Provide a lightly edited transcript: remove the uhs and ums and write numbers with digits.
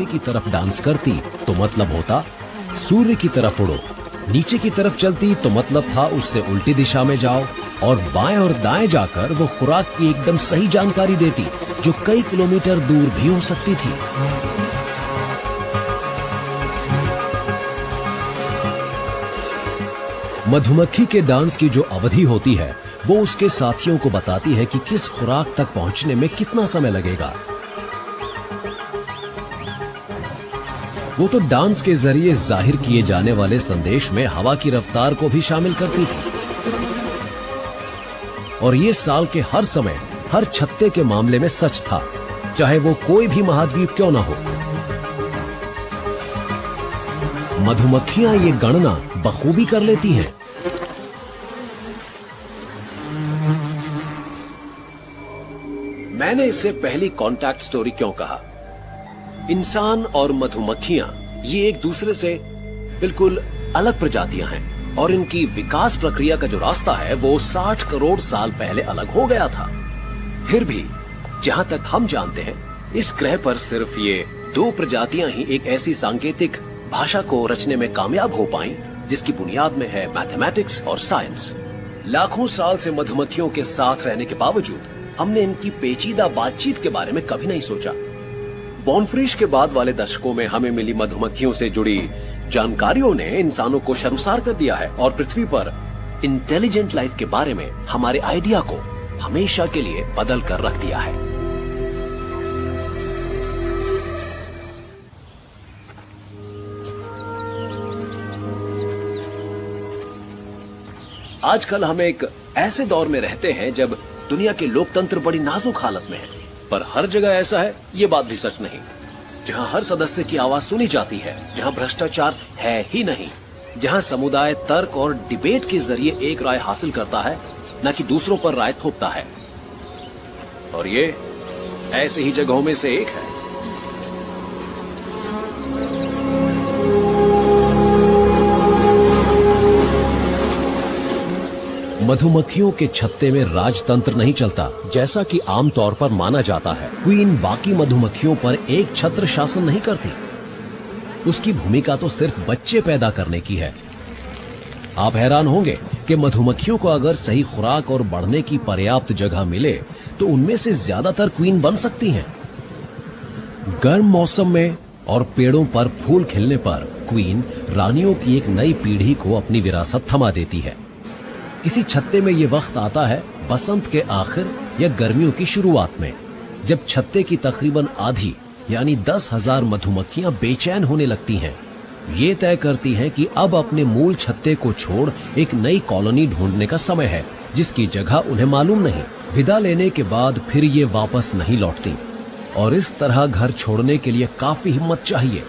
आगे की तरफ डांस करती तो मतलब होता सूर्य की तरफ उड़ो, नीचे की तरफ चलती तो मतलब था उससे उल्टी दिशा में जाओ, और बाएं और दाएं जाकर वो खुराक की एकदम सही जानकारी देती जो कई किलोमीटर दूर भी हो सकती थी। मधुमक्खी के डांस की जो अवधि होती है वो उसके साथियों को बताती है कि किस खुराक तक पहुंचने में कितना समय लगेगा। वो तो डांस के जरिए जाहिर किए जाने वाले संदेश में हवा की रफ्तार को भी शामिल करती थी, और ये साल के हर समय हर छत्ते के मामले में सच था, चाहे वो कोई भी महाद्वीप क्यों ना हो। मधुमक्खियां ये गणना बखूबी कर लेती हैं। मैंने इसे पहली कॉन्टैक्ट स्टोरी क्यों कहा? इंसान और मधुमक्खियां ये एक दूसरे से बिल्कुल अलग प्रजातियां हैं, और इनकी विकास प्रक्रिया का जो रास्ता है वो 60 करोड़ साल पहले अलग हो गया था। फिर भी जहां तक हम जानते हैं इस ग्रह पर सिर्फ ये दो प्रजातियां ही एक ऐसी सांकेतिक भाषा को रचने में कामयाब हो पाई जिसकी बुनियाद में है मैथमेटिक्स और साइंस। लाखों साल से मधुमक्खियों के साथ रहने के बावजूद हमने इनकी पेचीदा बातचीत के बारे में कभी नहीं सोचा। वॉन फ्रीश के बाद वाले दशकों में हमें मिली मधुमक्खियों से जुड़ी जानकारियों ने इंसानों को शर्मसार कर दिया है और पृथ्वी पर इंटेलिजेंट लाइफ के बारे में हमारे आइडिया को हमेशा के लिए बदल कर रख दिया है। आजकल हम एक ऐसे दौर में रहते हैं जब दुनिया के लोकतंत्र बड़ी नाजुक हालत में है, पर हर जगह ऐसा है ये बात भी सच नहीं। जहां हर सदस्य की आवाज सुनी जाती है, जहां भ्रष्टाचार है ही नहीं, जहां समुदाय तर्क और डिबेट के जरिए एक राय हासिल करता है न कि दूसरों पर राय थोपता है, और ये ऐसे ही जगहों में से एक है। मधुमक्खियों के छत्ते में राजतंत्र नहीं चलता जैसा कि आमतौर पर माना जाता है। क्वीन बाकी मधुमक्खियों पर एक छत्र शासन नहीं करती, उसकी भूमिका तो सिर्फ बच्चे पैदा करने की है। आप हैरान होंगे कि मधुमक्खियों को अगर सही खुराक और बढ़ने की पर्याप्त जगह मिले तो उनमें से ज्यादातर क्वीन बन सकती हैं। गर्म मौसम में और पेड़ों पर फूल खिलने पर क्वीन रानियों की एक नई पीढ़ी को अपनी विरासत थमा देती है। किसी छत्ते में ये वक्त आता है बसंत के आखिर या गर्मियों की शुरुआत में, जब छत्ते की तकरीबन आधी यानी 10,000 मधुमक्खियां बेचैन होने लगती हैं। ये तय करती हैं कि अब अपने मूल छत्ते को छोड़ एक नई कॉलोनी ढूंढने का समय है जिसकी जगह उन्हें मालूम नहीं। विदा लेने के बाद फिर ये वापस नहीं लौटती, और इस तरह घर छोड़ने के लिए काफी हिम्मत चाहिए।